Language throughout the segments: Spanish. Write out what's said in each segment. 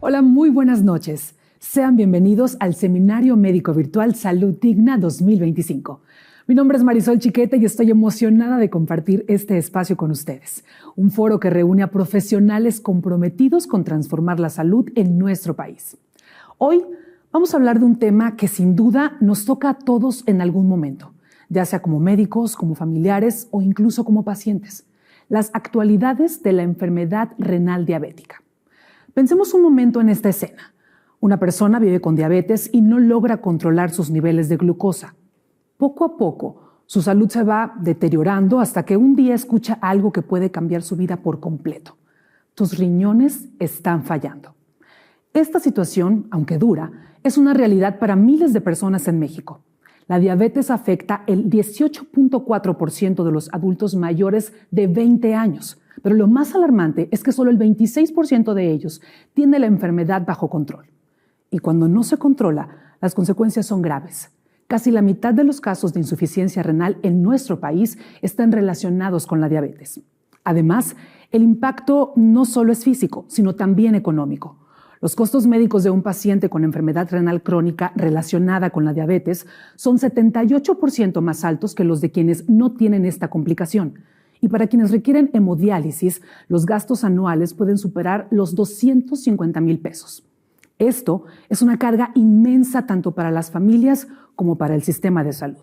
Hola, muy buenas noches. Sean bienvenidos al Seminario Médico Virtual Salud Digna 2025. Mi nombre es Marisol Chiquete y estoy emocionada de compartir este espacio con ustedes. Un foro que reúne a profesionales comprometidos con transformar la salud en nuestro país. Hoy vamos a hablar de un tema que sin duda nos toca a todos en algún momento, ya sea como médicos, como familiares o incluso como pacientes. Las actualidades de la enfermedad renal diabética. Pensemos un momento en esta escena. Una persona vive con diabetes y no logra controlar sus niveles de glucosa. Poco a poco, su salud se va deteriorando hasta que un día escucha algo que puede cambiar su vida por completo. Tus riñones están fallando. Esta situación, aunque dura, es una realidad para miles de personas en México. La diabetes afecta el 18.4% de los adultos mayores de 20 años, pero lo más alarmante es que solo el 26% de ellos tiene la enfermedad bajo control. Y cuando no se controla, las consecuencias son graves. Casi la mitad de los casos de insuficiencia renal en nuestro país están relacionados con la diabetes. Además, el impacto no solo es físico, sino también económico. Los costos médicos de un paciente con enfermedad renal crónica relacionada con la diabetes son 78% más altos que los de quienes no tienen esta complicación. Y para quienes requieren hemodiálisis, los gastos anuales pueden superar los 250,000 pesos. Esto es una carga inmensa tanto para las familias como para el sistema de salud.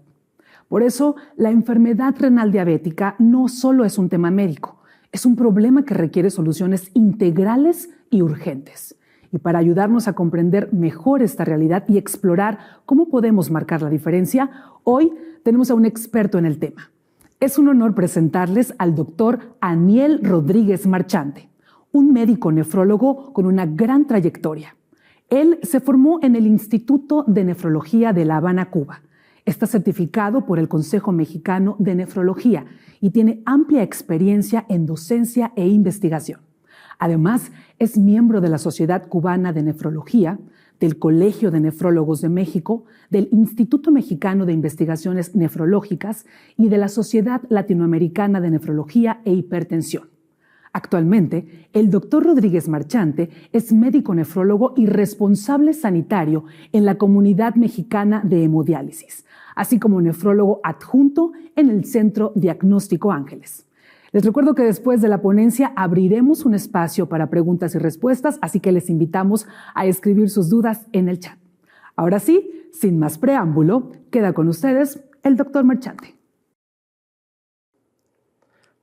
Por eso, la enfermedad renal diabética no solo es un tema médico, es un problema que requiere soluciones integrales y urgentes. Y para ayudarnos a comprender mejor esta realidad y explorar cómo podemos marcar la diferencia, hoy tenemos a un experto en el tema. Es un honor presentarles al doctor Aniel Rodríguez Marchante, un médico nefrólogo con una gran trayectoria. Él se formó en el Instituto de Nefrología de La Habana, Cuba. Está certificado por el Consejo Mexicano de Nefrología y tiene amplia experiencia en docencia e investigación. Además, es miembro de la Sociedad Cubana de Nefrología, del Colegio de Nefrólogos de México, del Instituto Mexicano de Investigaciones Nefrológicas y de la Sociedad Latinoamericana de Nefrología e Hipertensión. Actualmente, el doctor Rodríguez Marchante es médico nefrólogo y responsable sanitario en la Comunidad Mexicana de Hemodiálisis, así como nefrólogo adjunto en el Centro Diagnóstico Ángeles. Les recuerdo que después de la ponencia abriremos un espacio para preguntas y respuestas, así que les invitamos a escribir sus dudas en el chat. Ahora sí, sin más preámbulo, queda con ustedes el doctor Marchante.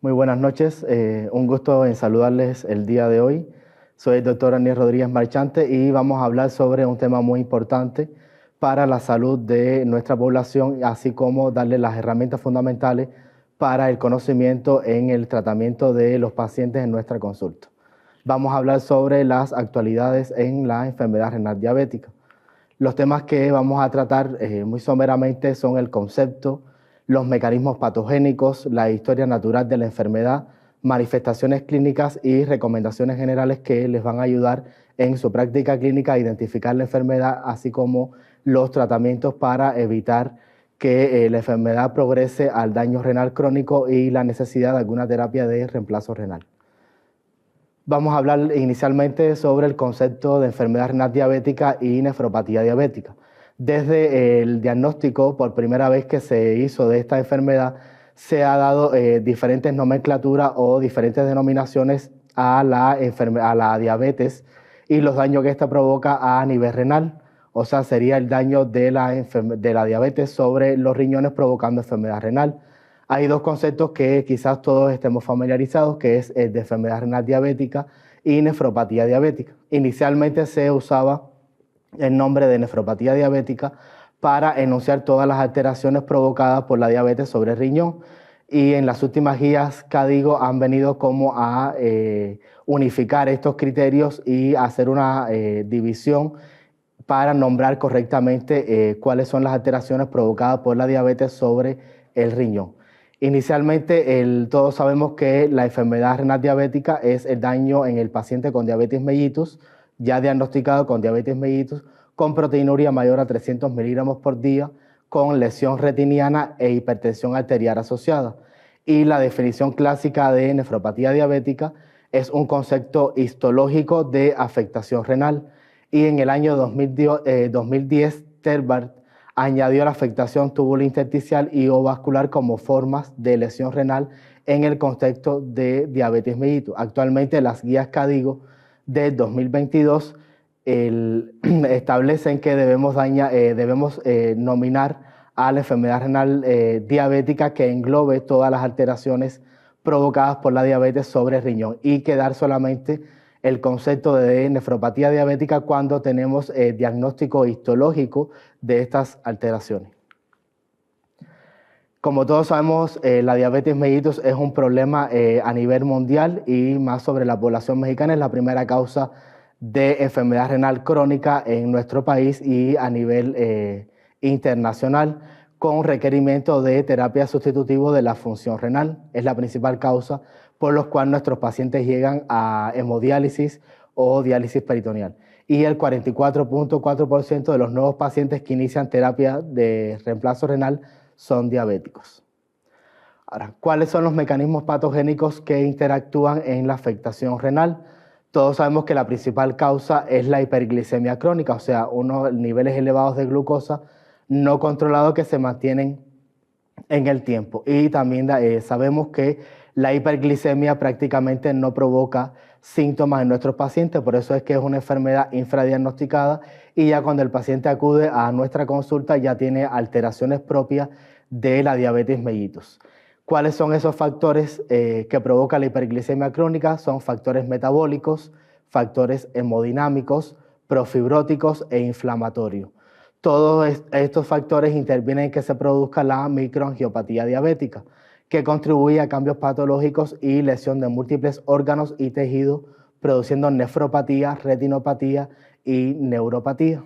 Muy buenas noches, un gusto en saludarles el día de hoy. Soy el doctor Aniel Rodríguez Marchante y vamos a hablar sobre un tema muy importante para la salud de nuestra población, así como darle las herramientas fundamentales para el conocimiento en el tratamiento de los pacientes en nuestra consulta. Vamos a hablar sobre las actualidades en la enfermedad renal diabética. Los temas que vamos a tratar muy someramente son el concepto, los mecanismos patogénicos, la historia natural de la enfermedad, manifestaciones clínicas y recomendaciones generales que les van a ayudar en su práctica clínica a identificar la enfermedad, así como los tratamientos para evitar que la enfermedad progrese al daño renal crónico y la necesidad de alguna terapia de reemplazo renal. Vamos a hablar inicialmente sobre el concepto de enfermedad renal diabética y nefropatía diabética. Desde el diagnóstico, por primera vez que se hizo de esta enfermedad, se ha dado diferentes nomenclaturas o diferentes denominaciones a la diabetes y los daños que esta provoca a nivel renal. O sea, sería el daño de la diabetes sobre los riñones provocando enfermedad renal. Hay dos conceptos que quizás todos estemos familiarizados, que es el de enfermedad renal diabética y nefropatía diabética. Inicialmente se usaba el nombre de nefropatía diabética para enunciar todas las alteraciones provocadas por la diabetes sobre el riñón. Y en las últimas guías CADIGO han venido como a unificar estos criterios y hacer una división para nombrar correctamente cuáles son las alteraciones provocadas por la diabetes sobre el riñón. Inicialmente, todos sabemos que la enfermedad renal diabética es el daño en el paciente con diabetes mellitus, ya diagnosticado con diabetes mellitus, con proteinuria mayor a 300 miligramos por día, con lesión retiniana e hipertensión arterial asociada. Y la definición clásica de nefropatía diabética Es un concepto histológico de afectación renal. Y en el año 2010, Terbart añadió la afectación tubulointersticial y o vascular como formas de lesión renal en el contexto de diabetes mellitus. Actualmente las guías KDIGO de 2022 establecen que debemos nominar a la enfermedad renal diabética que englobe todas las alteraciones provocadas por la diabetes sobre el riñón y quedar solamente el concepto de nefropatía diabética cuando tenemos diagnóstico histológico de estas alteraciones. Como todos sabemos, la diabetes mellitus es un problema a nivel mundial y más sobre la población mexicana. Es la primera causa de enfermedad renal crónica en nuestro país y a nivel internacional, con requerimiento de terapia sustitutiva de la función renal. Es la principal causa por la cual nuestros pacientes llegan a hemodiálisis o diálisis peritoneal. Y el 44.4% de los nuevos pacientes que inician terapia de reemplazo renal son diabéticos. Ahora, ¿cuáles son los mecanismos patogénicos que interactúan en la afectación renal? Todos sabemos que la principal causa es la hiperglicemia crónica, o sea, unos niveles elevados de glucosa no controlados que se mantienen en el tiempo. Y también sabemos que la hiperglicemia prácticamente no provoca síntomas en nuestros pacientes, por eso es que es una enfermedad infradiagnosticada y ya cuando el paciente acude a nuestra consulta ya tiene alteraciones propias de la diabetes mellitus. ¿Cuáles son esos factores que provocan la hiperglicemia crónica? Son factores metabólicos, factores hemodinámicos, profibróticos e inflamatorios. Todos estos factores intervienen en que se produzca la microangiopatía diabética, que contribuye a cambios patológicos y lesión de múltiples órganos y tejidos, produciendo nefropatía, retinopatía y neuropatía.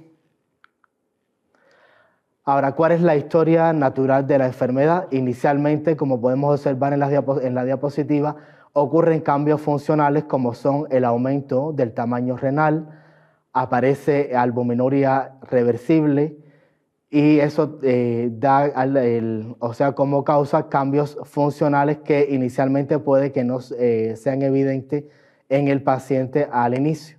Ahora, ¿cuál es la historia natural de la enfermedad? Inicialmente, como podemos observar en la diapositiva, ocurren cambios funcionales como son el aumento del tamaño renal, aparece albuminuria reversible y eso como causa cambios funcionales que inicialmente puede que no sean evidentes en el paciente al inicio.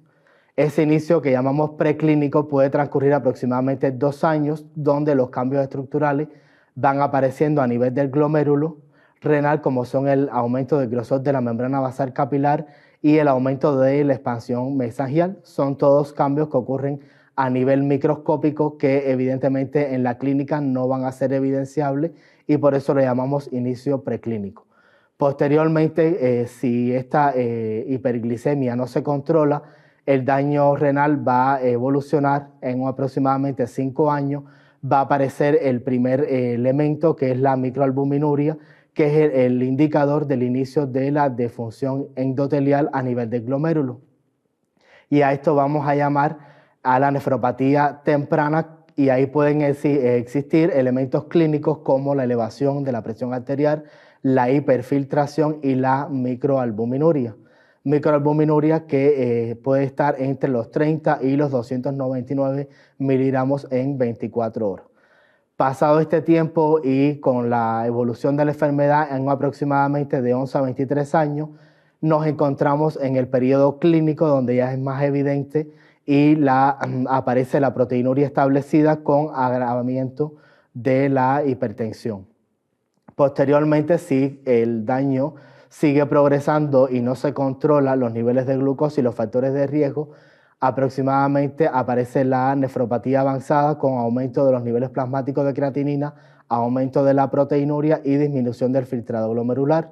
Ese inicio que llamamos preclínico puede transcurrir aproximadamente 2 años, donde los cambios estructurales van apareciendo a nivel del glomérulo renal, como son el aumento del grosor de la membrana basal capilar y el aumento de la expansión mesangial. Son todos cambios que ocurren a nivel microscópico que evidentemente en la clínica no van a ser evidenciables y por eso le llamamos inicio preclínico. Posteriormente, si esta hiperglicemia no se controla, el daño renal va a evolucionar en aproximadamente 5 años, va a aparecer el primer elemento que es la microalbuminuria, que es el indicador del inicio de la disfunción endotelial a nivel del glomérulo. Y a esto vamos a llamar a la nefropatía temprana y ahí pueden existir elementos clínicos como la elevación de la presión arterial, la hiperfiltración y la microalbuminuria. Microalbuminuria que puede estar entre los 30 y los 299 miligramos en 24 horas. Pasado este tiempo y con la evolución de la enfermedad en aproximadamente de 11 a 23 años, nos encontramos en el periodo clínico donde ya es más evidente y aparece la proteinuria establecida con agravamiento de la hipertensión. Posteriormente, si el daño sigue progresando y no se controla los niveles de glucosa y los factores de riesgo, aproximadamente aparece la nefropatía avanzada con aumento de los niveles plasmáticos de creatinina, aumento de la proteinuria y disminución del filtrado glomerular.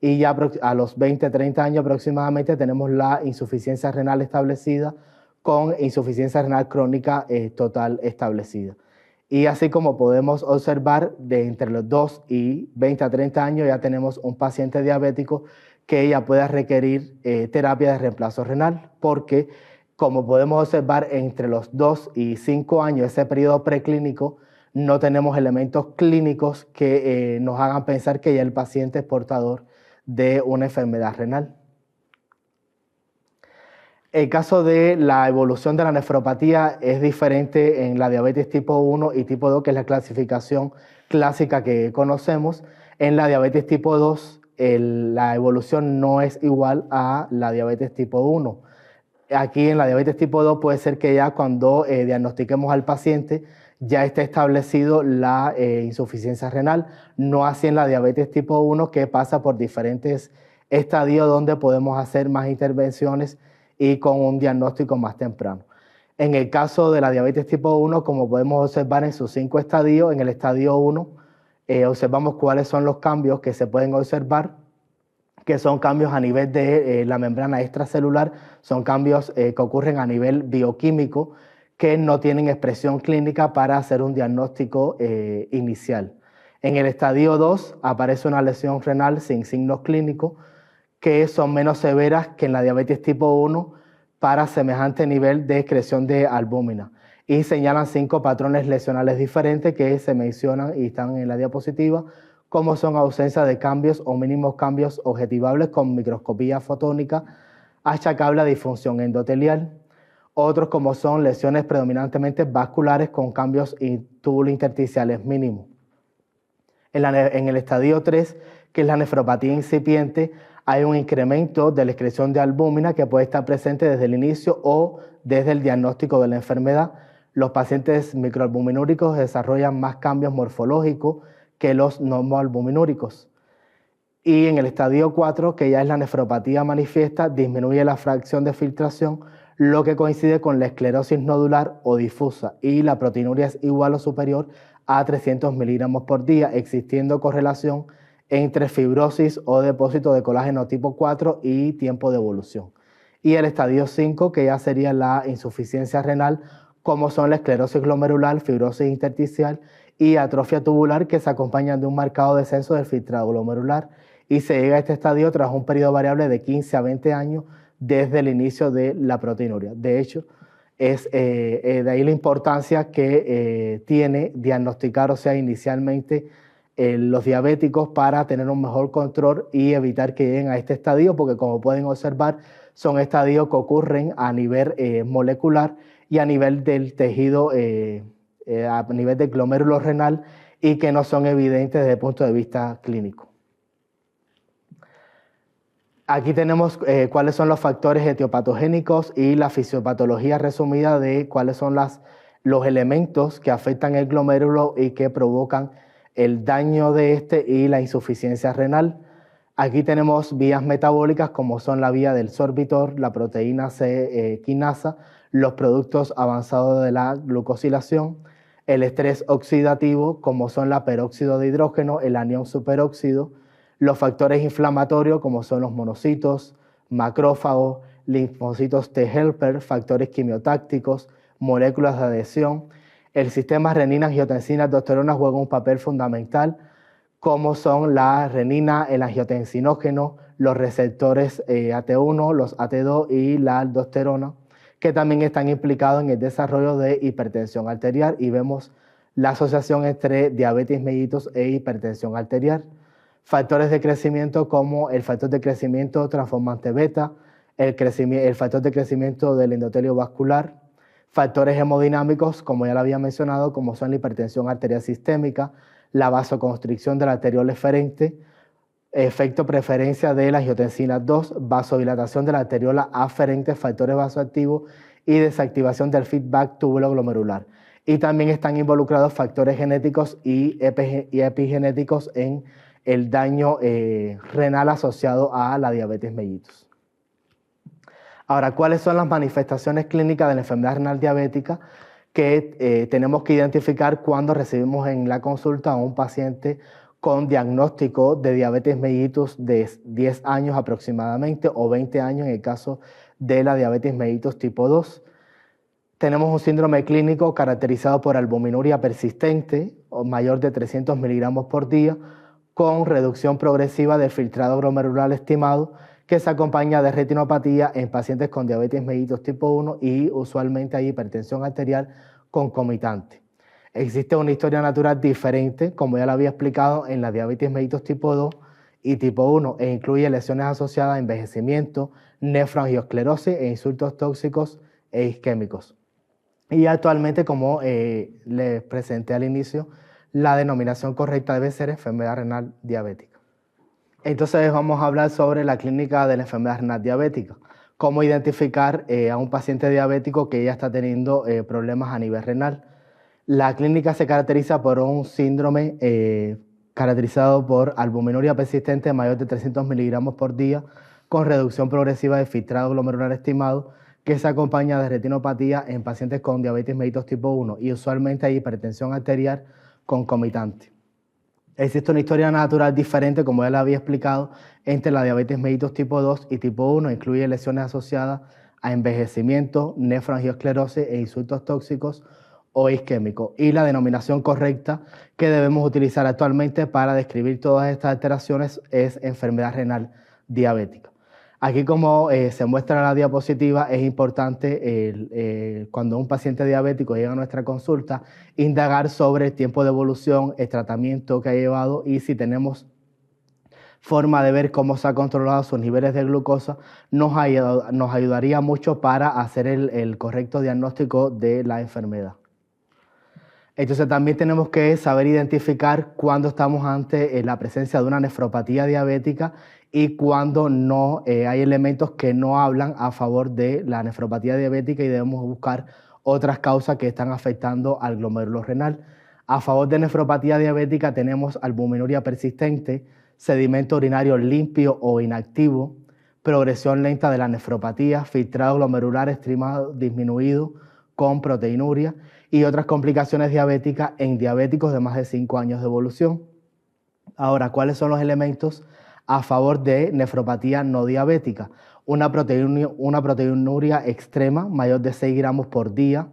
Y ya a los 20-30 años aproximadamente tenemos la insuficiencia renal establecida con insuficiencia renal crónica total establecida. Y así como podemos observar, de entre los 2 y 20 a 30 años ya tenemos un paciente diabético que ya pueda requerir terapia de reemplazo renal, porque como podemos observar entre los 2 y 5 años, ese periodo preclínico, no tenemos elementos clínicos que nos hagan pensar que ya el paciente es portador de una enfermedad renal. El caso de la evolución de la nefropatía es diferente en la diabetes tipo 1 y tipo 2, que es la clasificación clásica que conocemos. En la diabetes tipo 2 la evolución no es igual a la diabetes tipo 1. Aquí en la diabetes tipo 2 puede ser que ya cuando diagnostiquemos al paciente ya esté establecido la insuficiencia renal, no así en la diabetes tipo 1 que pasa por diferentes estadios donde podemos hacer más intervenciones y con un diagnóstico más temprano. En el caso de la diabetes tipo 1, como podemos observar en sus 5 estadios, en el estadio 1 observamos cuáles son los cambios que se pueden observar, que son cambios a nivel de la membrana extracelular, son cambios que ocurren a nivel bioquímico que no tienen expresión clínica para hacer un diagnóstico inicial. En el estadio 2 aparece una lesión renal sin signos clínicos que son menos severas que en la diabetes tipo 1 para semejante nivel de excreción de albúmina. Y señalan 5 patrones lesionales diferentes que se mencionan y están en la diapositiva, como son ausencia de cambios o mínimos cambios objetivables con microscopía fotónica, achacable a disfunción endotelial. Otros como son lesiones predominantemente vasculares con cambios túbulo-intersticiales mínimos. En el estadio 3, que es la nefropatía incipiente, hay un incremento de la excreción de albúmina que puede estar presente desde el inicio o desde el diagnóstico de la enfermedad. Los pacientes microalbuminúricos desarrollan más cambios morfológicos que los normoalbuminúricos. Y en el estadio 4, que ya es la nefropatía manifiesta, disminuye la fracción de filtración, lo que coincide con la esclerosis nodular o difusa, y la proteinuria es igual o superior a 300 miligramos por día, existiendo correlación entre fibrosis o depósito de colágeno tipo 4 y tiempo de evolución. Y el estadio 5, que ya sería la insuficiencia renal, como son la esclerosis glomerular, fibrosis intersticial y atrofia tubular, que se acompañan de un marcado descenso del filtrado glomerular, y se llega a este estadio tras un periodo variable de 15 a 20 años desde el inicio de la proteinuria. De hecho, es de ahí la importancia que tiene diagnosticar, o sea, inicialmente los diabéticos para tener un mejor control y evitar que lleguen a este estadio, porque como pueden observar, son estadios que ocurren a nivel molecular y a nivel del tejido, a nivel del glomérulo renal, y que no son evidentes desde el punto de vista clínico. Aquí tenemos cuáles son los factores etiopatogénicos y la fisiopatología resumida de cuáles son los elementos que afectan el glomérulo y que provocan el daño de este y la insuficiencia renal. Aquí tenemos vías metabólicas como son la vía del sorbitor, la proteína C quinasa, los productos avanzados de la glucosilación, el estrés oxidativo como son la peróxido de hidrógeno, el anión superóxido, los factores inflamatorios como son los monocitos, macrófagos, linfocitos T helper, factores quimiotácticos, moléculas de adhesión. El sistema renina-angiotensina aldosterona juega un papel fundamental, como son la renina, el angiotensinógeno, los receptores AT1, los AT2 y la aldosterona, que también están implicados en el desarrollo de hipertensión arterial, y vemos la asociación entre diabetes mellitus e hipertensión arterial. Factores de crecimiento como el factor de crecimiento transformante beta, el factor de crecimiento del endotelio vascular, factores hemodinámicos, como ya lo había mencionado, como son la hipertensión arterial sistémica, la vasoconstricción del arteriol eferente, efecto preferencia de la angiotensina 2, vasodilatación de la arteriola aferente, factores vasoactivos y desactivación del feedback túbulo glomerular. Y también están involucrados factores genéticos y epigenéticos en el daño renal asociado a la diabetes mellitus. Ahora, ¿cuáles son las manifestaciones clínicas de la enfermedad renal diabética que tenemos que identificar cuando recibimos en la consulta a un paciente con diagnóstico de diabetes mellitus de 10 años aproximadamente o 20 años en el caso de la diabetes mellitus tipo 2? Tenemos un síndrome clínico caracterizado por albuminuria persistente o mayor de 300 miligramos por día, con reducción progresiva del filtrado glomerular estimado, que se acompaña de retinopatía en pacientes con diabetes mellitus tipo 1 y usualmente hay hipertensión arterial concomitante. Existe una historia natural diferente, como ya lo había explicado, en la diabetes mellitus tipo 2 y tipo 1, e incluye lesiones asociadas a envejecimiento, nefroangiosclerosis e insultos tóxicos e isquémicos. Y actualmente, como les presenté al inicio, la denominación correcta debe ser enfermedad renal diabética. Entonces vamos a hablar sobre la clínica de la enfermedad renal diabética. Cómo identificar a un paciente diabético que ya está teniendo problemas a nivel renal. La clínica se caracteriza por un síndrome caracterizado por albuminuria persistente mayor de 300 miligramos por día, con reducción progresiva del filtrado glomerular estimado, que se acompaña de retinopatía en pacientes con diabetes mellitus tipo 1 y usualmente hay hipertensión arterial concomitante. Existe una historia natural diferente, como ya le había explicado, entre la diabetes mellitus tipo 2 y tipo 1. Incluye lesiones asociadas a envejecimiento, nefroangiosclerosis e insultos tóxicos o isquémicos. Y la denominación correcta que debemos utilizar actualmente para describir todas estas alteraciones es enfermedad renal diabética. Aquí, como se muestra en la diapositiva, es importante cuando un paciente diabético llega a nuestra consulta, indagar sobre el tiempo de evolución, el tratamiento que ha llevado y si tenemos forma de ver cómo se ha controlado sus niveles de glucosa, nos ayudaría mucho para hacer el correcto diagnóstico de la enfermedad. Entonces también tenemos que saber identificar cuándo estamos ante la presencia de una nefropatía diabética y cuando no hay elementos que no hablan a favor de la nefropatía diabética y debemos buscar otras causas que están afectando al glomérulo renal. A favor de nefropatía diabética tenemos albuminuria persistente, sedimento urinario limpio o inactivo, progresión lenta de la nefropatía, filtrado glomerular estimado disminuido con proteinuria y otras complicaciones diabéticas en diabéticos de más de 5 años de evolución. Ahora, ¿cuáles son los elementos a favor de nefropatía no diabética? Una proteinuria extrema, mayor de 6 gramos por día,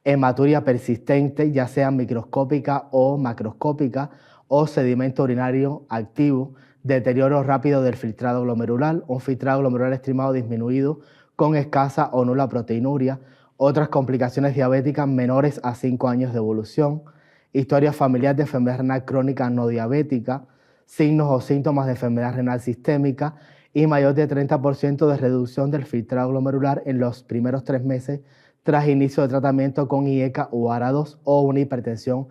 hematuria persistente, ya sea microscópica o macroscópica, o sedimento urinario activo, deterioro rápido del filtrado glomerular, un filtrado glomerular estimado disminuido con escasa o nula proteinuria, otras complicaciones diabéticas menores a 5 años de evolución, historia familiar de enfermedad renal crónica no diabética, signos o síntomas de enfermedad renal sistémica y mayor de 30% de reducción del filtrado glomerular en los primeros 3 meses tras inicio de tratamiento con IECA o ARA2 o una hipertensión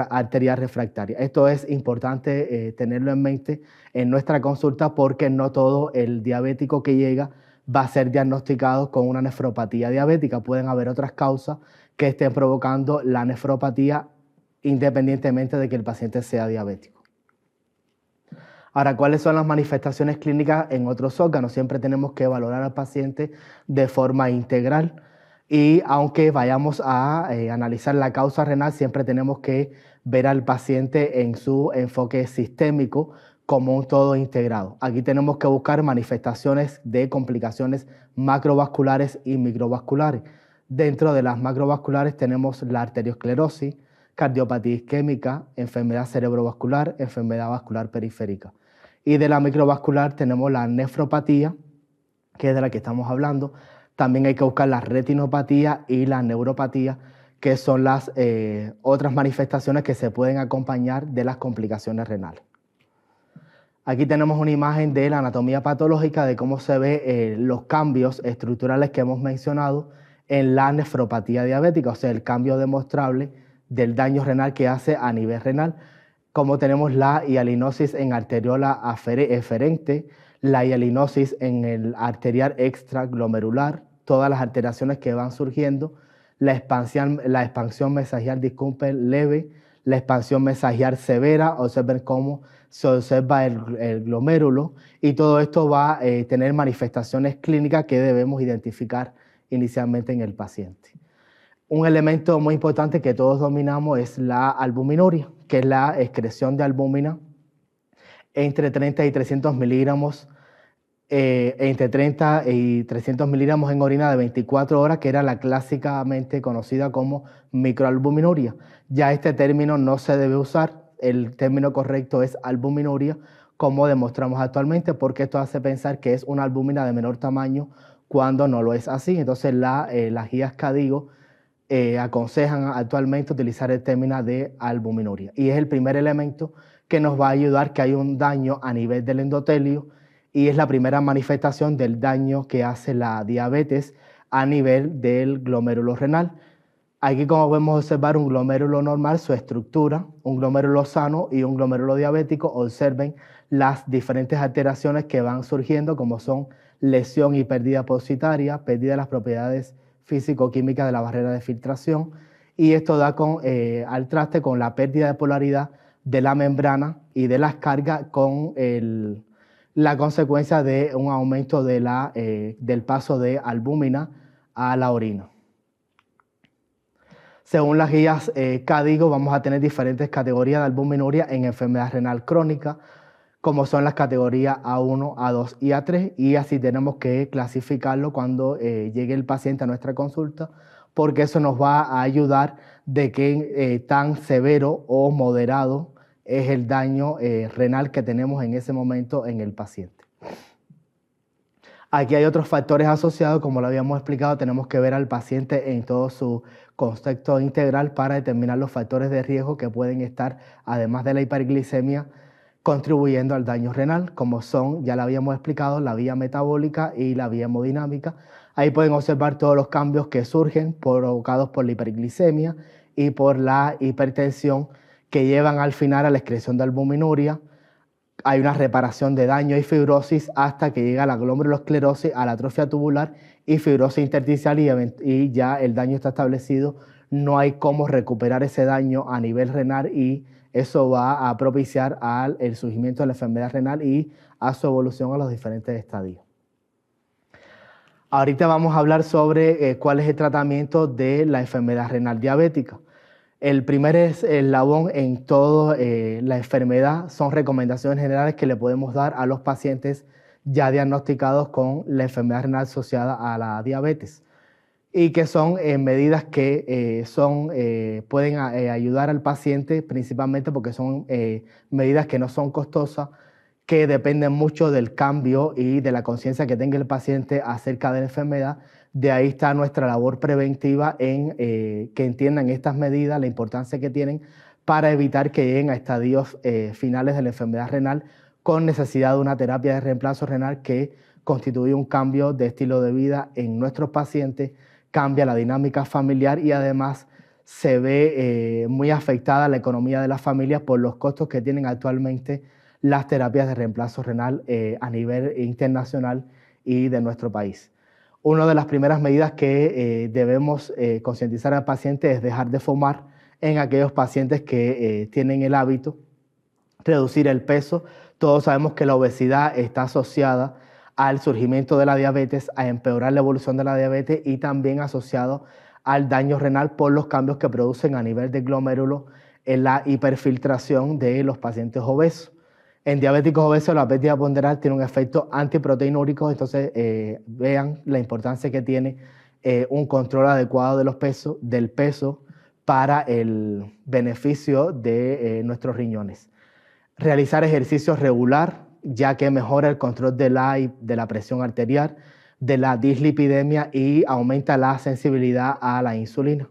arterial refractaria. Esto es importante tenerlo en mente en nuestra consulta porque no todo el diabético que llega va a ser diagnosticado con una nefropatía diabética. Pueden haber otras causas que estén provocando la nefropatía independientemente de que el paciente sea diabético. Ahora, ¿cuáles son las manifestaciones clínicas en otros órganos? Siempre tenemos que valorar al paciente de forma integral y aunque vayamos a analizar la causa renal, siempre tenemos que ver al paciente en su enfoque sistémico como un todo integrado. Aquí tenemos que buscar manifestaciones de complicaciones macrovasculares y microvasculares. Dentro de las macrovasculares tenemos la arteriosclerosis, cardiopatía isquémica, enfermedad cerebrovascular, enfermedad vascular periférica. Y de la microvascular tenemos la nefropatía, que es de la que estamos hablando. También hay que buscar la retinopatía y la neuropatía, que son las otras manifestaciones que se pueden acompañar de las complicaciones renales. Aquí tenemos una imagen de la anatomía patológica de cómo se ven los cambios estructurales que hemos mencionado en la nefropatía diabética, o sea, el cambio demostrable del daño renal que hace a nivel renal, como tenemos la hialinosis en arteriola eferente, la hialinosis en el arterial extraglomerular, todas las alteraciones que van surgiendo, la expansión mesangial, leve, la expansión mesangial severa, observen cómo se observa el glomérulo y todo esto va a tener manifestaciones clínicas que debemos identificar inicialmente en el paciente. Un elemento muy importante que todos dominamos es la albuminuria, que es la excreción de albúmina entre 30 y 300 miligramos entre 30 y 300 miligramos en orina de 24 horas, que era la clásicamente conocida como microalbuminuria. Ya este término no se debe usar, el término correcto es albuminuria, como demostramos actualmente, porque esto hace pensar que es una albúmina de menor tamaño cuando no lo es así. Entonces las guías CADIGO aconsejan actualmente utilizar el término de albuminuria. Y es el primer elemento que nos va a ayudar que hay un daño a nivel del endotelio y es la primera manifestación del daño que hace la diabetes a nivel del glomérulo renal. Aquí, como podemos observar, un glomérulo normal, su estructura, un glomérulo sano y un glomérulo diabético. Observen las diferentes alteraciones que van surgiendo, como son lesión y pérdida depositaria, pérdida de las propiedades físico-químicas de la barrera de filtración, y esto da al traste con la pérdida de polaridad de la membrana y de las cargas, con la consecuencia de un aumento del paso de albúmina a la orina. Según las guías CADIGO, vamos a tener diferentes categorías de albuminuria en enfermedad renal crónica, como son las categorías A1, A2 y A3, y así tenemos que clasificarlo cuando llegue el paciente a nuestra consulta, porque eso nos va a ayudar de qué tan severo o moderado es el daño renal que tenemos en ese momento en el paciente. Aquí hay otros factores asociados, como lo habíamos explicado, tenemos que ver al paciente en todo su contexto integral para determinar los factores de riesgo que pueden estar, además de la hiperglicemia, contribuyendo al daño renal, como son, ya lo habíamos explicado, la vía metabólica y la vía hemodinámica. Ahí pueden observar todos los cambios que surgen provocados por la hiperglicemia y por la hipertensión, que llevan al final a la excreción de albuminuria. Hay una reparación de daño y fibrosis hasta que llega la glomerulosclerosis, a la atrofia tubular y fibrosis intersticial, y ya el daño está establecido. No hay cómo recuperar ese daño a nivel renal, y eso va a propiciar el surgimiento de la enfermedad renal y a su evolución a los diferentes estadios. Ahorita vamos a hablar sobre cuál es el tratamiento de la enfermedad renal diabética. El primer eslabón en toda la enfermedad son recomendaciones generales que le podemos dar a los pacientes ya diagnosticados con la enfermedad renal asociada a la diabetes, y que son medidas que pueden ayudar al paciente, principalmente porque son medidas que no son costosas, que dependen mucho del cambio y de la conciencia que tenga el paciente acerca de la enfermedad. De ahí está nuestra labor preventiva en que entiendan estas medidas, la importancia que tienen para evitar que lleguen a estadios finales de la enfermedad renal con necesidad de una terapia de reemplazo renal, que constituye un cambio de estilo de vida en nuestros pacientes, cambia la dinámica familiar y además se ve muy afectada la economía de las familias por los costos que tienen actualmente las terapias de reemplazo renal a nivel internacional y de nuestro país. Una de las primeras medidas que debemos concientizar al paciente es dejar de fumar en aquellos pacientes que tienen el hábito, reducir el peso. Todos sabemos que la obesidad está asociada al surgimiento de la diabetes, a empeorar la evolución de la diabetes, y también asociado al daño renal por los cambios que producen a nivel de glomérulo en la hiperfiltración de los pacientes obesos. En diabéticos obesos, la pérdida ponderal tiene un efecto antiproteinúrico, entonces vean la importancia que tiene un control adecuado del peso para el beneficio de nuestros riñones. Realizar ejercicio regular, ya que mejora el control de la presión arterial, de la dislipidemia, y aumenta la sensibilidad a la insulina.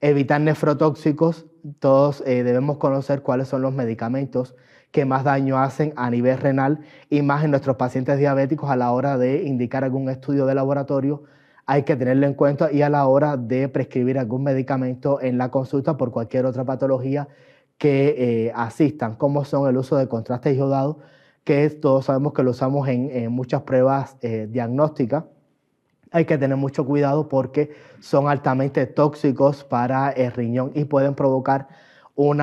Evitar nefrotóxicos. Todos debemos conocer cuáles son los medicamentos que más daño hacen a nivel renal, y más en nuestros pacientes diabéticos. A la hora de indicar algún estudio de laboratorio hay que tenerlo en cuenta, y a la hora de prescribir algún medicamento en la consulta por cualquier otra patología que asistan, como son el uso de contraste iodado, que todos sabemos que lo usamos en muchas pruebas diagnósticas. Hay que tener mucho cuidado porque son altamente tóxicos para el riñón y pueden provocar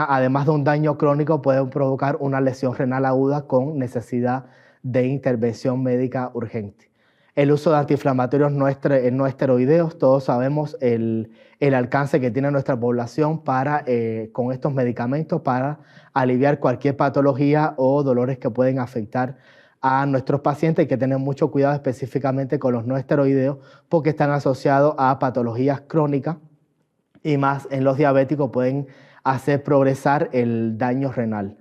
además de un daño crónico, pueden provocar una lesión renal aguda con necesidad de intervención médica urgente. El uso de antiinflamatorios no esteroideos, todos sabemos el alcance que tiene nuestra población con estos medicamentos para aliviar cualquier patología o dolores que pueden afectar a nuestros pacientes. Hay que tener mucho cuidado específicamente con los no esteroideos, porque están asociados a patologías crónicas, y más en los diabéticos pueden hacer progresar el daño renal.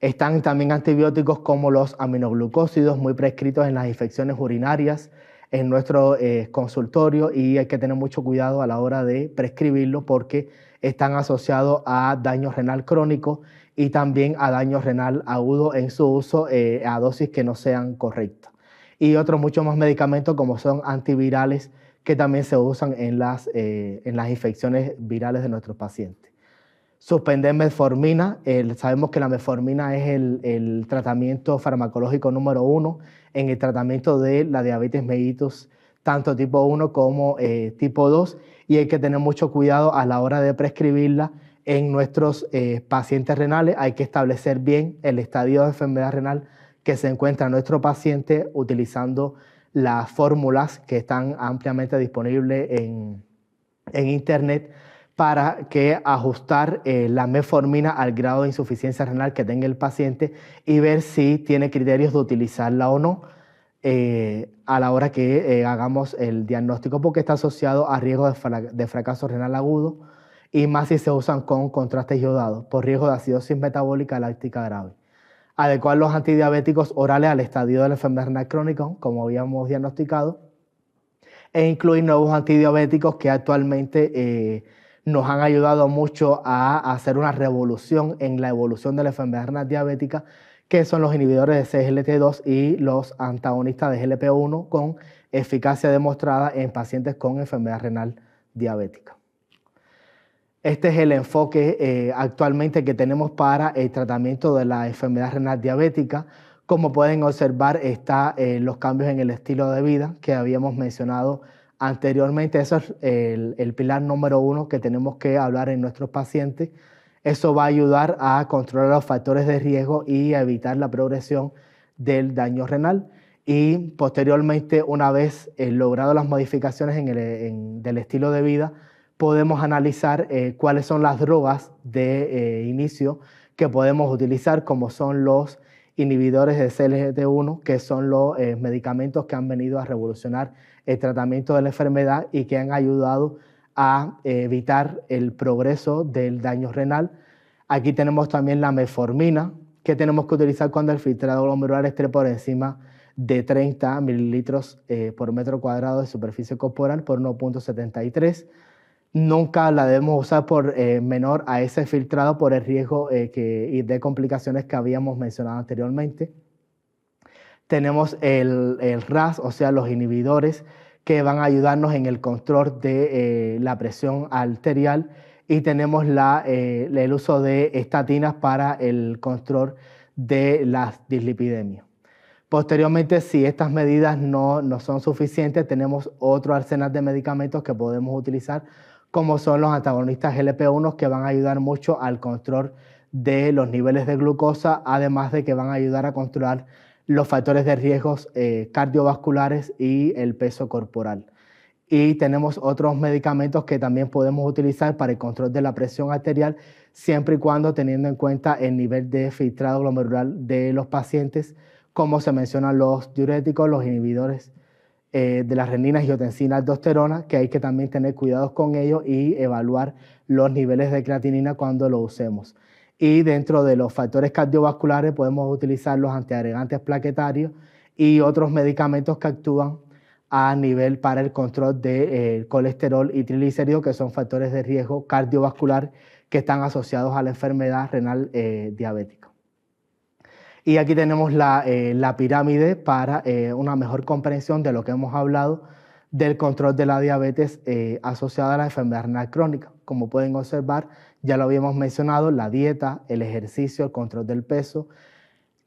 Están también antibióticos como los aminoglucósidos, muy prescritos en las infecciones urinarias en nuestro consultorio, y hay que tener mucho cuidado a la hora de prescribirlo porque están asociados a daño renal crónico y también a daño renal agudo en su uso a dosis que no sean correctas. Y otros muchos más medicamentos como son antivirales, que también se usan en las infecciones virales de nuestros pacientes. Suspender metformina. Sabemos que la metformina es el tratamiento farmacológico número 1 en el tratamiento de la diabetes mellitus, tanto tipo 1 como tipo 2, y hay que tener mucho cuidado a la hora de prescribirla en nuestros pacientes renales. Hay que establecer bien el estadio de enfermedad renal que se encuentra nuestro paciente utilizando las fórmulas que están ampliamente disponibles en internet, para que ajustar la metformina al grado de insuficiencia renal que tenga el paciente y ver si tiene criterios de utilizarla o no a la hora que hagamos el diagnóstico, porque está asociado a riesgo de fracaso renal agudo, y más si se usan con contrastes yodados, por riesgo de acidosis metabólica láctica grave. Adecuar los antidiabéticos orales al estadio de la enfermedad renal crónica, como habíamos diagnosticado, e incluir nuevos antidiabéticos que actualmente nos han ayudado mucho a hacer una revolución en la evolución de la enfermedad renal diabética, que son los inhibidores de SGLT2 y los antagonistas de GLP-1 con eficacia demostrada en pacientes con enfermedad renal diabética. Este es el enfoque actualmente que tenemos para el tratamiento de la enfermedad renal diabética. Como pueden observar, está los cambios en el estilo de vida que habíamos mencionado anteriormente. Eso es el pilar número 1 que tenemos que hablar en nuestros pacientes. Eso va a ayudar a controlar los factores de riesgo y a evitar la progresión del daño renal. Y posteriormente, una vez logrado las modificaciones del estilo de vida, podemos analizar cuáles son las drogas de inicio que podemos utilizar, como son los inhibidores de SGLT1, que son los medicamentos que han venido a revolucionar el tratamiento de la enfermedad y que han ayudado a evitar el progreso del daño renal. Aquí tenemos también la metformina, que tenemos que utilizar cuando el filtrado glomerular esté por encima de 30 mililitros por metro cuadrado de superficie corporal por 1.73. Nunca la debemos usar por menor a ese filtrado por el riesgo de complicaciones que habíamos mencionado anteriormente. Tenemos el RAS, o sea, los inhibidores que van a ayudarnos en el control de la presión arterial, y tenemos el uso de estatinas para el control de las dislipidemias. Posteriormente, si estas medidas no son suficientes, tenemos otro arsenal de medicamentos que podemos utilizar, como son los antagonistas GLP-1, que van a ayudar mucho al control de los niveles de glucosa, además de que van a ayudar a controlar los factores de riesgos cardiovasculares y el peso corporal. Y tenemos otros medicamentos que también podemos utilizar para el control de la presión arterial, siempre y cuando teniendo en cuenta el nivel de filtrado glomerular de los pacientes, como se mencionan los diuréticos, los inhibidores de las reninas, angiotensina, aldosterona, que hay que también tener cuidados con ellos y evaluar los niveles de creatinina cuando lo usemos. Y dentro de los factores cardiovasculares podemos utilizar los antiagregantes plaquetarios y otros medicamentos que actúan a nivel para el control del colesterol y triglicéridos, que son factores de riesgo cardiovascular que están asociados a la enfermedad renal diabética. Y aquí tenemos la pirámide para una mejor comprensión de lo que hemos hablado del control de la diabetes asociada a la enfermedad renal crónica. Como pueden observar, ya lo habíamos mencionado, la dieta, el ejercicio, el control del peso,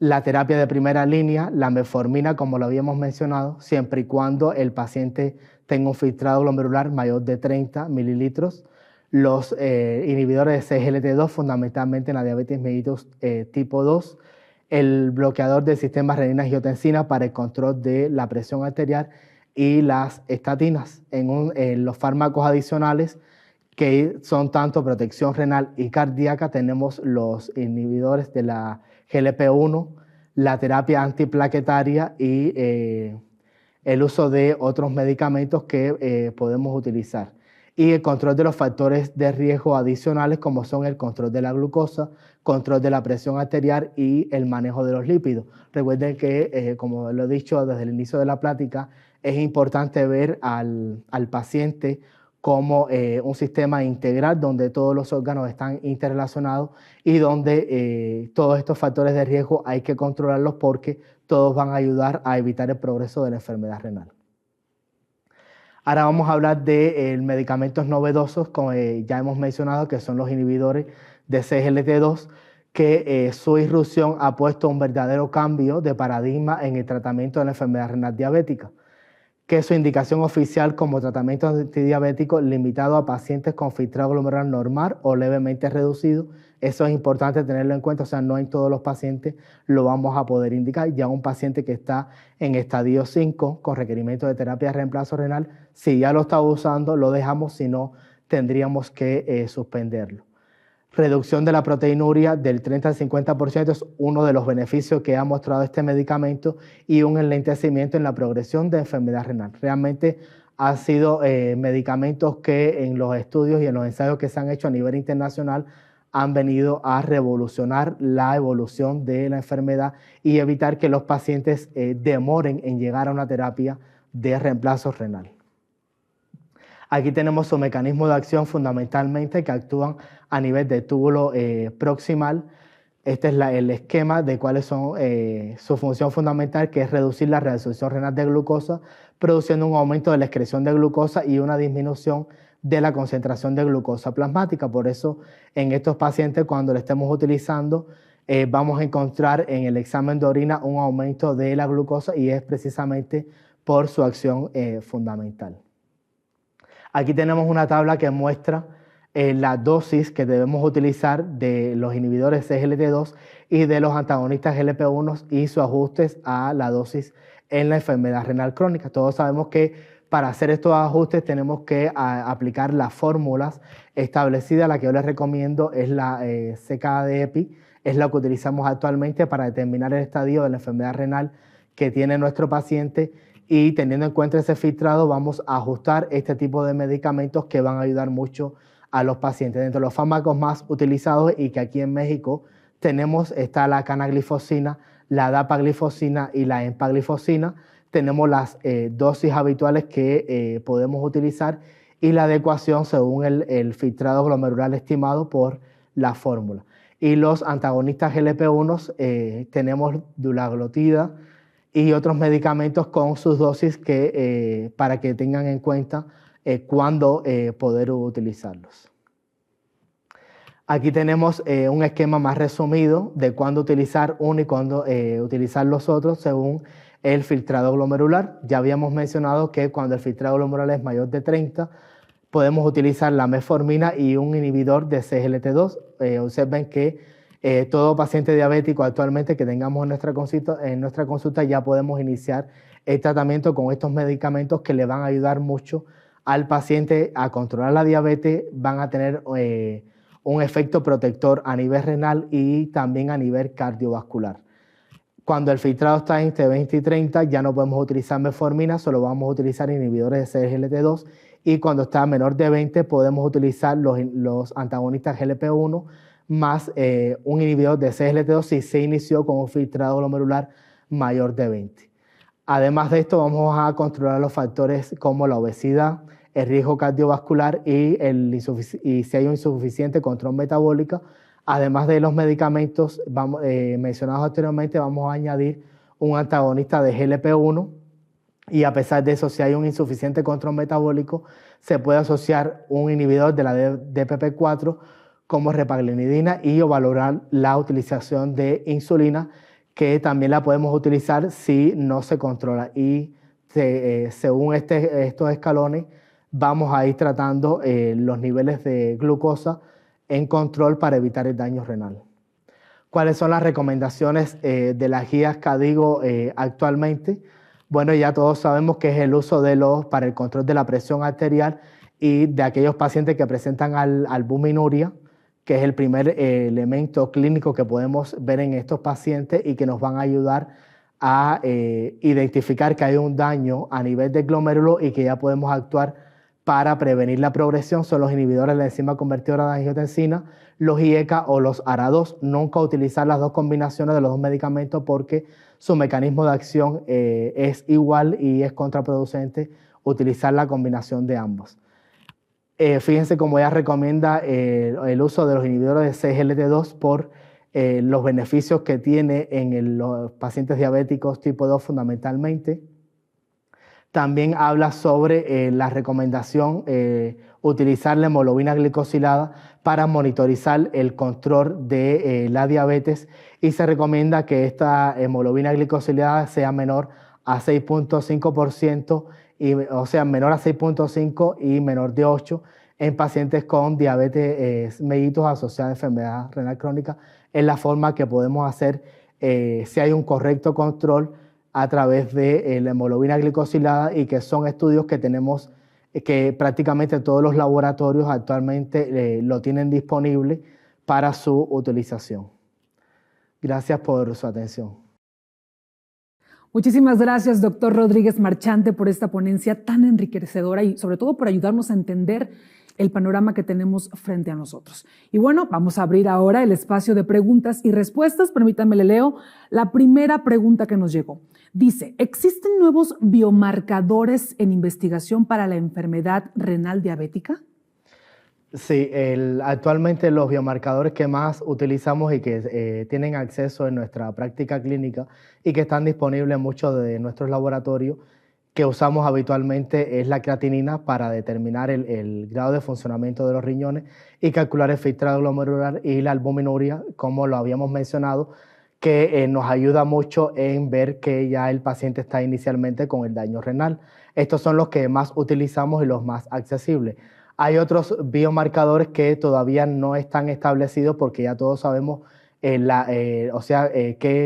la terapia de primera línea, la metformina, como lo habíamos mencionado, siempre y cuando el paciente tenga un filtrado glomerular mayor de 30 mililitros. Los inhibidores de SGLT2, fundamentalmente en la diabetes mellitus tipo 2, el bloqueador del sistema renina-angiotensina para el control de la presión arterial, y las estatinas. En los fármacos adicionales, que son tanto protección renal y cardíaca, tenemos los inhibidores de la GLP-1, la terapia antiplaquetaria y el uso de otros medicamentos que podemos utilizar. Y el control de los factores de riesgo adicionales, como son el control de la glucosa, control de la presión arterial y el manejo de los lípidos. Recuerden que, como lo he dicho desde el inicio de la plática, es importante ver al paciente como un sistema integral donde todos los órganos están interrelacionados y donde todos estos factores de riesgo hay que controlarlos, porque todos van a ayudar a evitar el progreso de la enfermedad renal. Ahora vamos a hablar de medicamentos novedosos, como ya hemos mencionado, que son los inhibidores de SGLT2, que su irrupción ha puesto un verdadero cambio de paradigma en el tratamiento de la enfermedad renal diabética, que su indicación oficial como tratamiento antidiabético limitado a pacientes con filtrado glomerular normal o levemente reducido. Eso es importante tenerlo en cuenta, o sea, no en todos los pacientes lo vamos a poder indicar. Ya un paciente que está en estadio 5 con requerimiento de terapia de reemplazo renal, si ya lo está usando, lo dejamos, si no, tendríamos que suspenderlo. Reducción de la proteinuria del 30 al 50% es uno de los beneficios que ha mostrado este medicamento y un enlentecimiento en la progresión de enfermedad renal. Realmente han sido medicamentos que en los estudios y en los ensayos que se han hecho a nivel internacional han venido a revolucionar la evolución de la enfermedad y evitar que los pacientes demoren en llegar a una terapia de reemplazo renal. Aquí tenemos su mecanismo de acción fundamentalmente que actúan a nivel del túbulo proximal. Este es el esquema de cuáles son su función fundamental, que es reducir la reabsorción renal de glucosa, produciendo un aumento de la excreción de glucosa y una disminución de la concentración de glucosa plasmática. Por eso en estos pacientes, cuando lo estemos utilizando, vamos a encontrar en el examen de orina un aumento de la glucosa y es precisamente por su acción fundamental. Aquí tenemos una tabla que muestra la dosis que debemos utilizar de los inhibidores SGLT2 y de los antagonistas GLP-1 y sus ajustes a la dosis en la enfermedad renal crónica. Todos sabemos que para hacer estos ajustes tenemos que aplicar las fórmulas establecidas. La que yo les recomiendo es la CKD de EPI, es la que utilizamos actualmente para determinar el estadio de la enfermedad renal que tiene nuestro paciente. Y teniendo en cuenta ese filtrado, vamos a ajustar este tipo de medicamentos que van a ayudar mucho a los pacientes. Dentro de los fármacos más utilizados y que aquí en México tenemos está la canaglifosina, la dapaglifosina y la empaglifosina. Tenemos las dosis habituales que podemos utilizar y la adecuación según el filtrado glomerular estimado por la fórmula. Y los antagonistas GLP-1 tenemos dulaglutida y otros medicamentos con sus dosis para que tengan en cuenta cuándo poder utilizarlos. Aquí tenemos un esquema más resumido de cuándo utilizar uno y cuándo utilizar los otros según el filtrado glomerular. Ya habíamos mencionado que cuando el filtrado glomerular es mayor de 30, podemos utilizar la metformina y un inhibidor de SGLT2. Observen que todo paciente diabético actualmente que tengamos en nuestra consulta ya podemos iniciar el tratamiento con estos medicamentos que le van a ayudar mucho al paciente a controlar la diabetes, van a tener un efecto protector a nivel renal y también a nivel cardiovascular. Cuando el filtrado está entre 20 y 30 ya no podemos utilizar metformina, solo vamos a utilizar inhibidores de SGLT2 y cuando está menor de 20 podemos utilizar los antagonistas GLP-1 más un inhibidor de SGLT2 si se inició con un filtrado glomerular mayor de 20. Además de esto, vamos a controlar los factores como la obesidad, el riesgo cardiovascular y si hay un insuficiente control metabólico. Además de los medicamentos mencionados anteriormente, vamos a añadir un antagonista de GLP-1 y a pesar de eso, si hay un insuficiente control metabólico, se puede asociar un inhibidor de la DPP-4 como repaglinidina y o valorar la utilización de insulina, que también la podemos utilizar si no se controla. Y según estos escalones, vamos a ir tratando los niveles de glucosa en control para evitar el daño renal. ¿Cuáles son las recomendaciones de las guías KDIGO actualmente? Bueno, ya todos sabemos que es el uso para el control de la presión arterial y de aquellos pacientes que presentan albuminuria, que es el primer elemento clínico que podemos ver en estos pacientes y que nos van a ayudar a identificar que hay un daño a nivel del glomérulo y que ya podemos actuar para prevenir la progresión. Son los inhibidores de la enzima convertidora de angiotensina, los IECA o los ARA2. Nunca utilizar las dos combinaciones de los dos medicamentos porque su mecanismo de acción es igual y es contraproducente utilizar la combinación de ambos. Fíjense cómo ella recomienda el uso de los inhibidores de SGLT2 por los beneficios que tiene en los pacientes diabéticos tipo 2 fundamentalmente. También habla sobre la recomendación utilizar la hemoglobina glicosilada para monitorizar el control de la diabetes, y se recomienda que esta hemoglobina glicosilada sea menor a 6.5%, o sea, menor a 6.5 y menor de 8 en pacientes con diabetes mellitus asociada a enfermedad renal crónica. Es la forma que podemos hacer si hay un correcto control a través de la hemoglobina glicosilada, y que son estudios que tenemos, que prácticamente todos los laboratorios actualmente lo tienen disponible para su utilización. Gracias por su atención. Muchísimas gracias, doctor Rodríguez Marchante, por esta ponencia tan enriquecedora y sobre todo por ayudarnos a entender el panorama que tenemos frente a nosotros. Y bueno, vamos a abrir ahora el espacio de preguntas y respuestas. Permítanme, le leo la primera pregunta que nos llegó. Dice, ¿existen nuevos biomarcadores en investigación para la enfermedad renal diabética? Sí, actualmente los biomarcadores que más utilizamos y que tienen acceso en nuestra práctica clínica y que están disponibles en muchos de nuestros laboratorios que usamos habitualmente es la creatinina para determinar el grado de funcionamiento de los riñones y calcular el filtrado glomerular, y la albuminuria, como lo habíamos mencionado, que nos ayuda mucho en ver que ya el paciente está inicialmente con el daño renal. Estos son los que más utilizamos y los más accesibles. Hay otros biomarcadores que todavía no están establecidos porque ya todos sabemos qué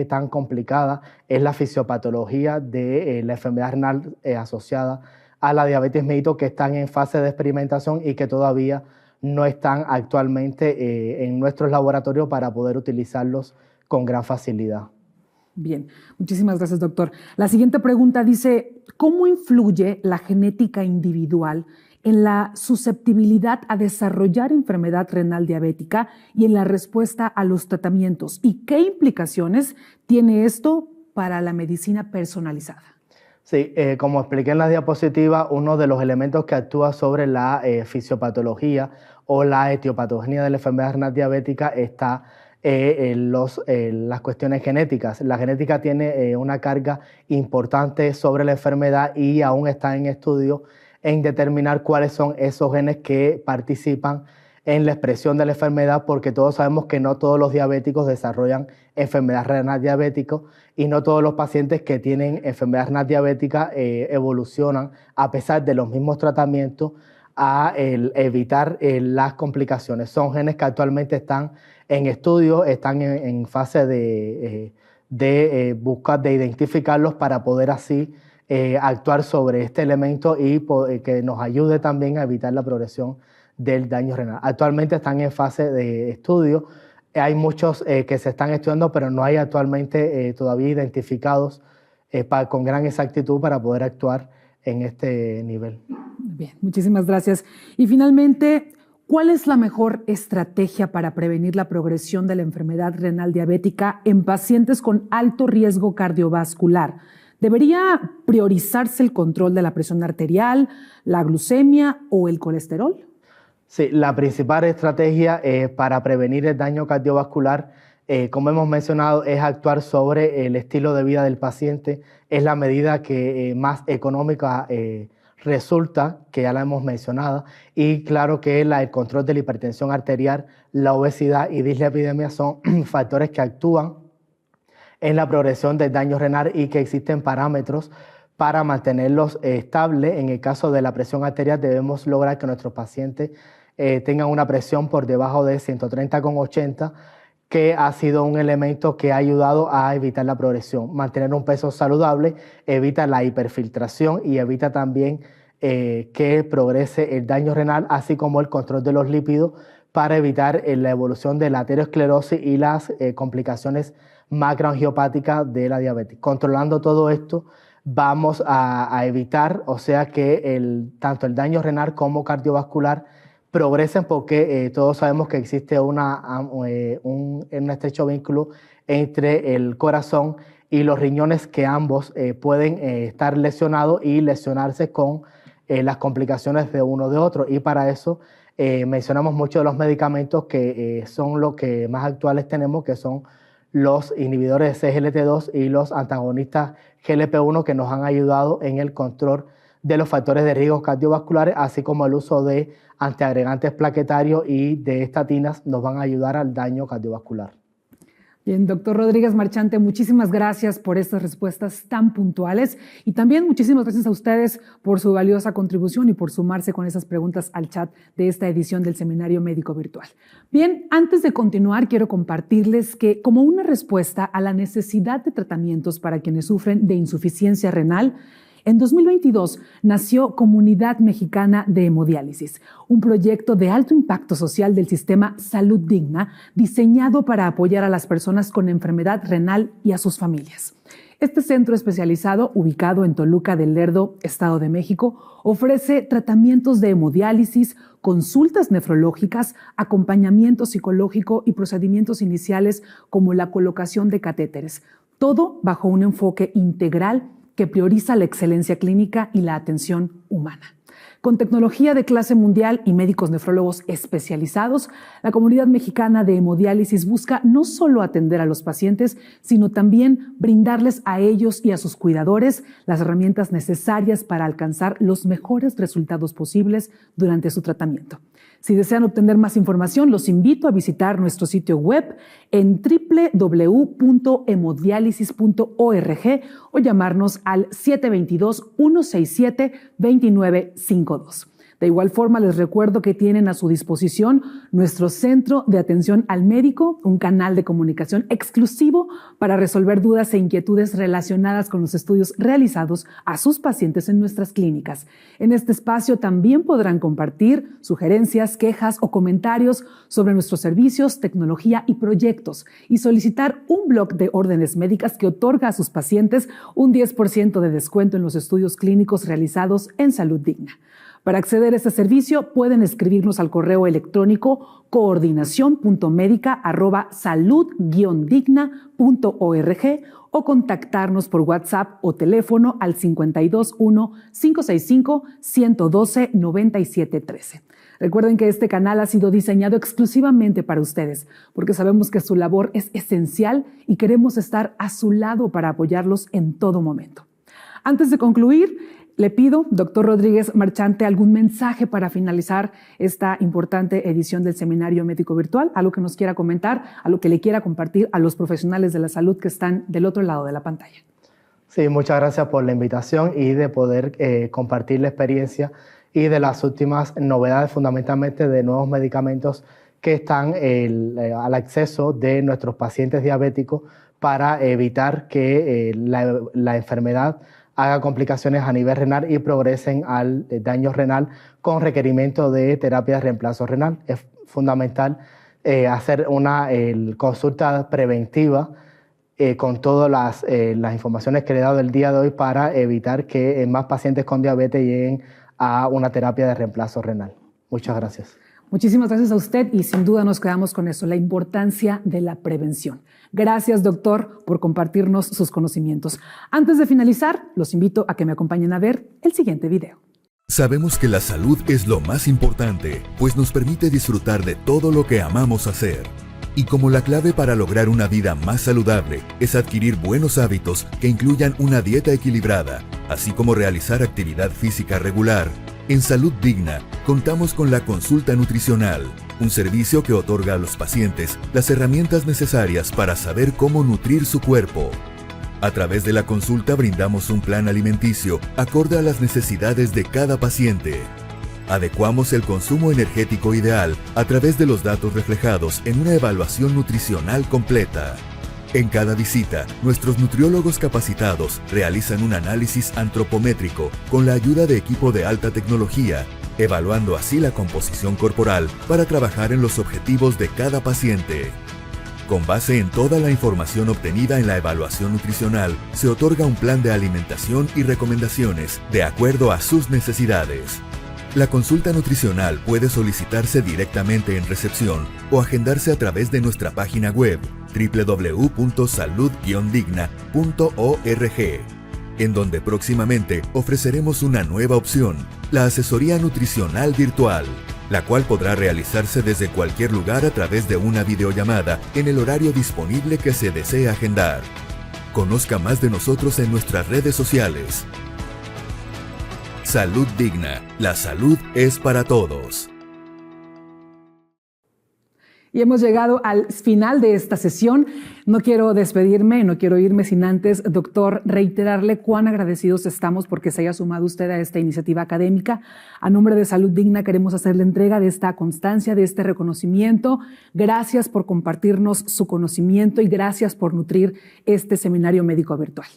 tan complicada es la fisiopatología de la enfermedad renal asociada a la diabetes mellitus, que están en fase de experimentación y que todavía no están actualmente en nuestros laboratorios para poder utilizarlos con gran facilidad. Bien, muchísimas gracias, doctor. La siguiente pregunta dice, ¿cómo influye la genética individual en la susceptibilidad a desarrollar enfermedad renal diabética y en la respuesta a los tratamientos? ¿Y qué implicaciones tiene esto para la medicina personalizada? Sí, como expliqué en la diapositiva, uno de los elementos que actúa sobre la fisiopatología o la etiopatogenia de la enfermedad renal diabética está las cuestiones genéticas. La genética tiene una carga importante sobre la enfermedad y aún está en estudio en determinar cuáles son esos genes que participan en la expresión de la enfermedad, porque todos sabemos que no todos los diabéticos desarrollan enfermedad renal diabética y no todos los pacientes que tienen enfermedad renal diabética evolucionan a pesar de los mismos tratamientos a evitar las complicaciones. Son genes que actualmente están en estudio, están en fase de buscar, de identificarlos para poder así actuar sobre este elemento y que nos ayude también a evitar la progresión del daño renal. Actualmente están en fase de estudio. Hay muchos que se están estudiando, pero no hay actualmente todavía identificados con gran exactitud para poder actuar en este nivel. Bien, muchísimas gracias. Y finalmente, ¿cuál es la mejor estrategia para prevenir la progresión de la enfermedad renal diabética en pacientes con alto riesgo cardiovascular? ¿Debería priorizarse el control de la presión arterial, la glucemia o el colesterol? Sí, la principal estrategia para prevenir el daño cardiovascular, como hemos mencionado, es actuar sobre el estilo de vida del paciente. Es la medida que más económica resulta, que ya la hemos mencionado, y claro que el control de la hipertensión arterial, la obesidad y dislipidemia son factores que actúan en la progresión del daño renal y que existen parámetros para mantenerlos estables. En el caso de la presión arterial debemos lograr que nuestros pacientes tengan una presión por debajo de 130,80, que ha sido un elemento que ha ayudado a evitar la progresión. Mantener un peso saludable evita la hiperfiltración y evita también que progrese el daño renal, así como el control de los lípidos para evitar la evolución de la aterosclerosis y las complicaciones macroangiopáticas de la diabetes. Controlando todo esto, vamos a evitar, o sea, que tanto el daño renal como cardiovascular progresen, porque todos sabemos que existe un estrecho vínculo entre el corazón y los riñones, que ambos pueden estar lesionados y lesionarse con las complicaciones de uno de otro. Y para eso mencionamos muchos de los medicamentos que son los que más actuales tenemos, que son los inhibidores de CGLT2 y los antagonistas GLP-1 que nos han ayudado en el control de los factores de riesgo cardiovasculares, así como el uso de antiagregantes plaquetarios y de estatinas nos van a ayudar al daño cardiovascular. Bien, doctor Rodríguez Marchante, muchísimas gracias por estas respuestas tan puntuales y también muchísimas gracias a ustedes por su valiosa contribución y por sumarse con esas preguntas al chat de esta edición del Seminario Médico Virtual. Bien, antes de continuar, quiero compartirles que como una respuesta a la necesidad de tratamientos para quienes sufren de insuficiencia renal, en 2022 nació Comunidad Mexicana de Hemodiálisis, un proyecto de alto impacto social del sistema Salud Digna diseñado para apoyar a las personas con enfermedad renal y a sus familias. Este centro especializado, ubicado en Toluca del Lerdo, Estado de México, ofrece tratamientos de hemodiálisis, consultas nefrológicas, acompañamiento psicológico y procedimientos iniciales como la colocación de catéteres, todo bajo un enfoque integral que prioriza la excelencia clínica y la atención humana. Con tecnología de clase mundial y médicos nefrólogos especializados, la Comunidad Mexicana de Hemodiálisis busca no solo atender a los pacientes, sino también brindarles a ellos y a sus cuidadores las herramientas necesarias para alcanzar los mejores resultados posibles durante su tratamiento. Si desean obtener más información, los invito a visitar nuestro sitio web en www.hemodialisis.org o llamarnos al 722-167-2952. De igual forma, les recuerdo que tienen a su disposición nuestro Centro de Atención al Médico, un canal de comunicación exclusivo para resolver dudas e inquietudes relacionadas con los estudios realizados a sus pacientes en nuestras clínicas. En este espacio también podrán compartir sugerencias, quejas o comentarios sobre nuestros servicios, tecnología y proyectos y solicitar un blog de órdenes médicas que otorga a sus pacientes un 10% de descuento en los estudios clínicos realizados en Salud Digna. Para acceder a este servicio, pueden escribirnos al correo electrónico coordinación.medica@salud-digna.org o contactarnos por WhatsApp o teléfono al 521-565-112-9713. Recuerden que este canal ha sido diseñado exclusivamente para ustedes, porque sabemos que su labor es esencial y queremos estar a su lado para apoyarlos en todo momento. Antes de concluir, le pido, doctor Rodríguez Marchante, algún mensaje para finalizar esta importante edición del Seminario Médico Virtual, algo que nos quiera comentar, algo que le quiera compartir a los profesionales de la salud que están del otro lado de la pantalla. Sí, muchas gracias por la invitación y de poder compartir la experiencia y de las últimas novedades, fundamentalmente de nuevos medicamentos que están al acceso de nuestros pacientes diabéticos para evitar que la enfermedad haga complicaciones a nivel renal y progresen al daño renal con requerimiento de terapia de reemplazo renal. Es fundamental hacer una consulta preventiva con todas las informaciones que le he dado el día de hoy para evitar que más pacientes con diabetes lleguen a una terapia de reemplazo renal. Muchas gracias. Muchísimas gracias a usted y sin duda nos quedamos con eso, la importancia de la prevención. Gracias, doctor, por compartirnos sus conocimientos. Antes de finalizar, los invito a que me acompañen a ver el siguiente video. Sabemos que la salud es lo más importante, pues nos permite disfrutar de todo lo que amamos hacer. Y como la clave para lograr una vida más saludable es adquirir buenos hábitos que incluyan una dieta equilibrada, así como realizar actividad física regular, en Salud Digna contamos con la consulta nutricional, un servicio que otorga a los pacientes las herramientas necesarias para saber cómo nutrir su cuerpo. A través de la consulta brindamos un plan alimenticio acorde a las necesidades de cada paciente. Adecuamos el consumo energético ideal a través de los datos reflejados en una evaluación nutricional completa. En cada visita, nuestros nutriólogos capacitados realizan un análisis antropométrico con la ayuda de equipo de alta tecnología, evaluando así la composición corporal para trabajar en los objetivos de cada paciente. Con base en toda la información obtenida en la evaluación nutricional, se otorga un plan de alimentación y recomendaciones de acuerdo a sus necesidades. La consulta nutricional puede solicitarse directamente en recepción o agendarse a través de nuestra página web www.salud-digna.org, en donde próximamente ofreceremos una nueva opción, la asesoría nutricional virtual, la cual podrá realizarse desde cualquier lugar a través de una videollamada en el horario disponible que se desee agendar. Conozca más de nosotros en nuestras redes sociales. Salud Digna. La salud es para todos. Y hemos llegado al final de esta sesión. No quiero despedirme, no quiero irme sin antes, doctor, reiterarle cuán agradecidos estamos porque se haya sumado usted a esta iniciativa académica. A nombre de Salud Digna queremos hacerle entrega de esta constancia, de este reconocimiento. Gracias por compartirnos su conocimiento y gracias por nutrir este seminario médico virtual.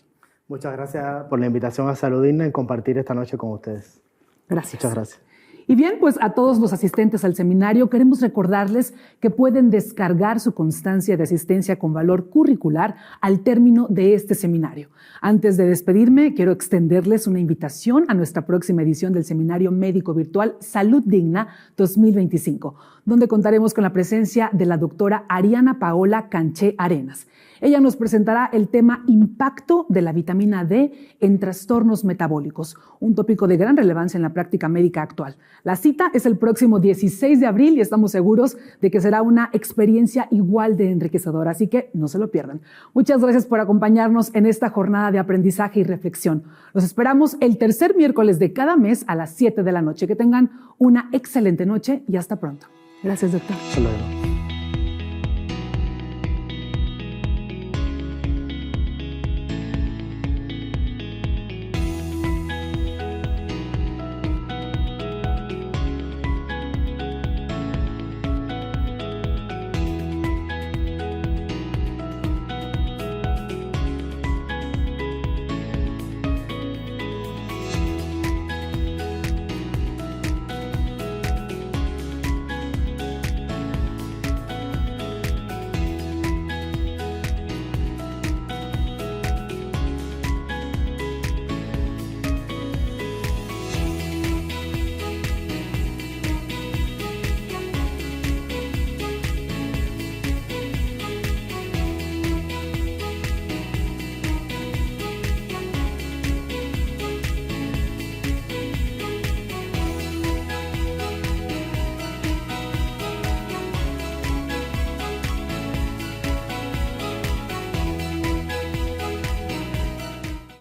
Muchas gracias por la invitación a Salud Digna y compartir esta noche con ustedes. Gracias. Muchas gracias. Y bien, pues a todos los asistentes al seminario queremos recordarles que pueden descargar su constancia de asistencia con valor curricular al término de este seminario. Antes de despedirme, quiero extenderles una invitación a nuestra próxima edición del Seminario Médico Virtual Salud Digna 2025, donde contaremos con la presencia de la doctora Ariana Paola Canché Arenas. Ella nos presentará el tema Impacto de la vitamina D en trastornos metabólicos, un tópico de gran relevancia en la práctica médica actual. La cita es el próximo 16 de abril y estamos seguros de que será una experiencia igual de enriquecedora, así que no se lo pierdan. Muchas gracias por acompañarnos en esta jornada de aprendizaje y reflexión. Los esperamos el tercer miércoles de cada mes a las 7 de la noche. Que tengan una excelente noche y hasta pronto. Gracias, doctor. Hasta luego.